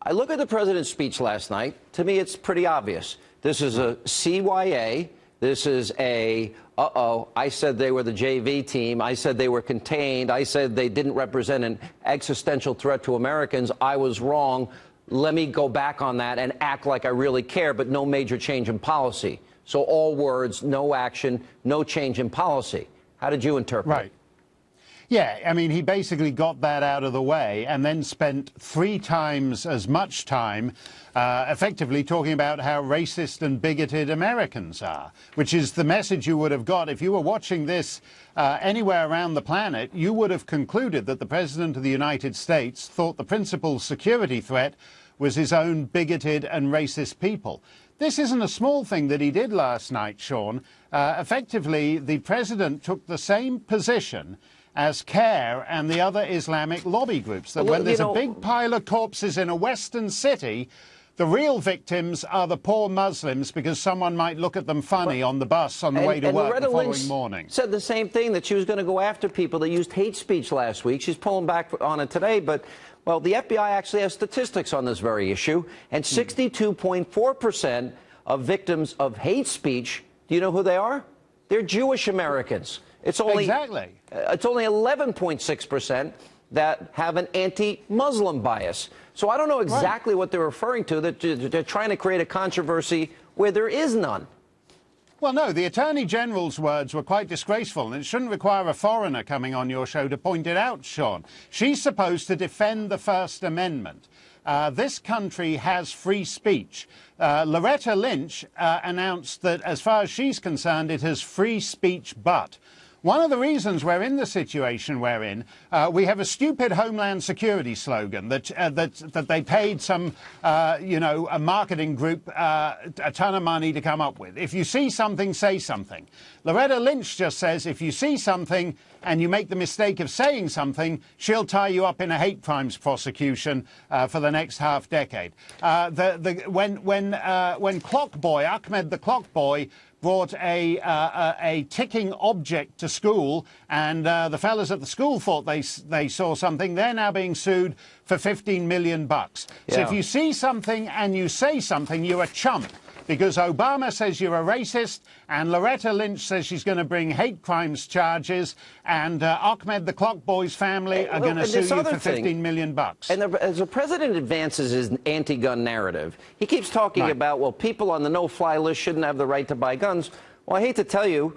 I look at the president's speech last night. To me, it's pretty obvious. This is a CYA. This is a, I said they were the JV team. I said they were contained. I said they didn't represent an existential threat to Americans. I was wrong. Let me go back on that and act like I really care, but no major change in policy. So all words, no action, no change in policy. How did you interpret it? Right. Yeah, I mean, he basically got that out of the way and then spent 3 times as much time effectively talking about how racist and bigoted Americans are, which is the message you would have got if you were watching this anywhere around the planet. You would have concluded that the President of the United States thought the principal security threat was his own bigoted and racist people. This isn't a small thing that he did last night, Sean. Effectively, the President took the same position as CARE and the other Islamic lobby groups, that when there's a big pile of corpses in a Western city, the real victims are the poor Muslims because someone might look at them funny on the bus on the way to work the following morning. Said the same thing, that she was going to go after people that used hate speech last week. She's pulling back on it today, but, well, the FBI actually has statistics on this very issue, and 62.4% of victims of hate speech, do you know who they are? They're Jewish Americans. It's only It's only 11.6% that have an anti-Muslim bias. So I don't know exactly what they're referring to, that they're trying to create a controversy where there is none. Well, no, the Attorney General's words were quite disgraceful, and it shouldn't require a foreigner coming on your show to point it out, Sean. She's supposed to defend the First Amendment. This country has free speech. Loretta Lynch announced that, as far as she's concerned, it has free speech but. One of the reasons we're in the situation we're in, we have a stupid Homeland Security slogan that they paid some, a marketing group a ton of money to come up with. If you see something, say something. Loretta Lynch just says if you see something and you make the mistake of saying something, she'll tie you up in a hate crimes prosecution for the next half decade. When Clock Boy, Ahmed the Clock Boy, brought a ticking object to school, and the fellas at the school thought they saw something. They're now being sued for $15 million. Yeah. So if you see something and you say something, you're a chump, because Obama says you're a racist, and Loretta Lynch says she's going to bring hate crimes charges, and Ahmed the Clock Boy's family are going to sue you for $15 million. And as the president advances his anti-gun narrative, he keeps talking about, well, people on the no-fly list shouldn't have the right to buy guns. Well, I hate to tell you,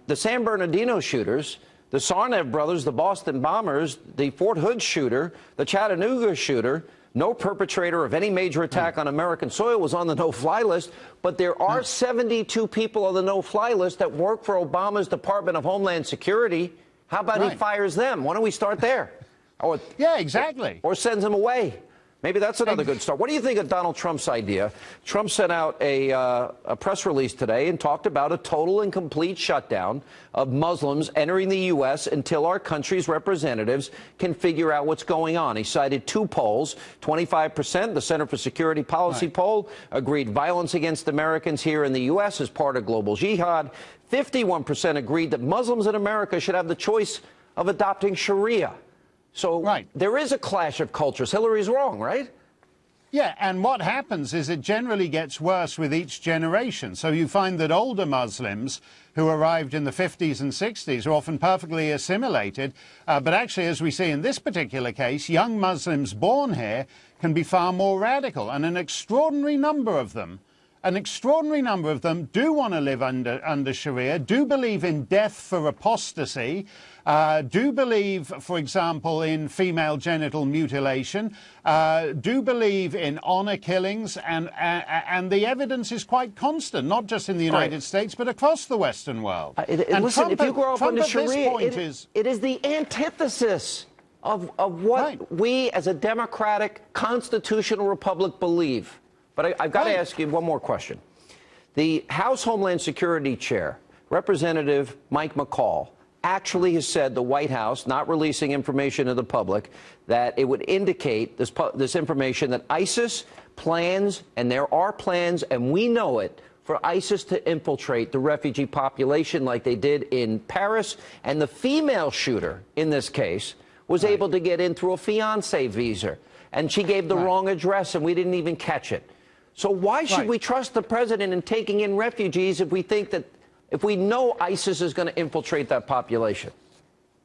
the San Bernardino shooters, the Tsarnaev brothers, the Boston bombers, the Fort Hood shooter, the Chattanooga shooter, no perpetrator of any major attack on American soil was on the no-fly list, but there are 72 people on the no-fly list that work for Obama's Department of Homeland Security. How about he fires them? Why don't we start there? Or, yeah, exactly. Or sends them away. Maybe that's another good start. What do you think of Donald Trump's idea? Trump sent out a press release today and talked about a total and complete shutdown of Muslims entering the U.S. until our country's representatives can figure out what's going on. He cited 2 polls. 25%, the Center for Security Policy poll, agreed violence against Americans here in the U.S. is part of global jihad. 51% agreed that Muslims in America should have the choice of adopting Sharia. So there is a clash of cultures. Hillary's wrong, right? Yeah, and what happens is it generally gets worse with each generation. So you find that older Muslims who arrived in the 50s and 60s are often perfectly assimilated. But actually, as we see in this particular case, young Muslims born here can be far more radical. And an extraordinary number of them do want to live under Sharia, do believe in death for apostasy, do believe, for example, in female genital mutilation, do believe in honor killings, and the evidence is quite constant, not just in the United States, but across the Western world. Listen, if you grow up under Sharia, it is the antithesis of what we as a democratic constitutional republic believe. But I've got to ask you one more question. The House Homeland Security Chair, Representative Mike McCall, actually has said the White House, not releasing information to the public, that it would indicate this information that ISIS plans, and there are plans, and we know it, for ISIS to infiltrate the refugee population like they did in Paris. And the female shooter in this case was able to get in through a fiancé visa. and she gave the wrong address, and we didn't even catch it. So why should we trust the president in taking in refugees if we think that, if we know ISIS is going to infiltrate that population?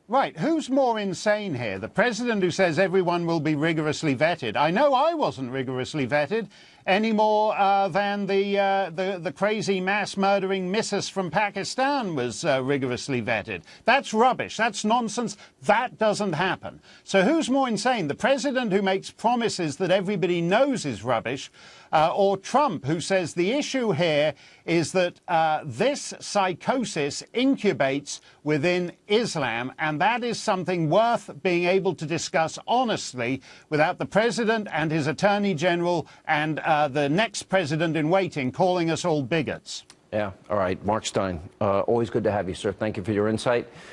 Right. Who's more insane here? The president who says everyone will be rigorously vetted. I know I wasn't rigorously vetted any more than the crazy mass murdering missus from Pakistan was rigorously vetted. That's rubbish. That's nonsense. That doesn't happen. So who's more insane? The president who makes promises that everybody knows is rubbish, or Trump, who says the issue here is that this psychosis incubates within Islam, and that is something worth being able to discuss honestly without the president and his attorney general and the next president in waiting calling us all bigots. Yeah. All right. Mark Steyn, always good to have you, sir. Thank you for your insight.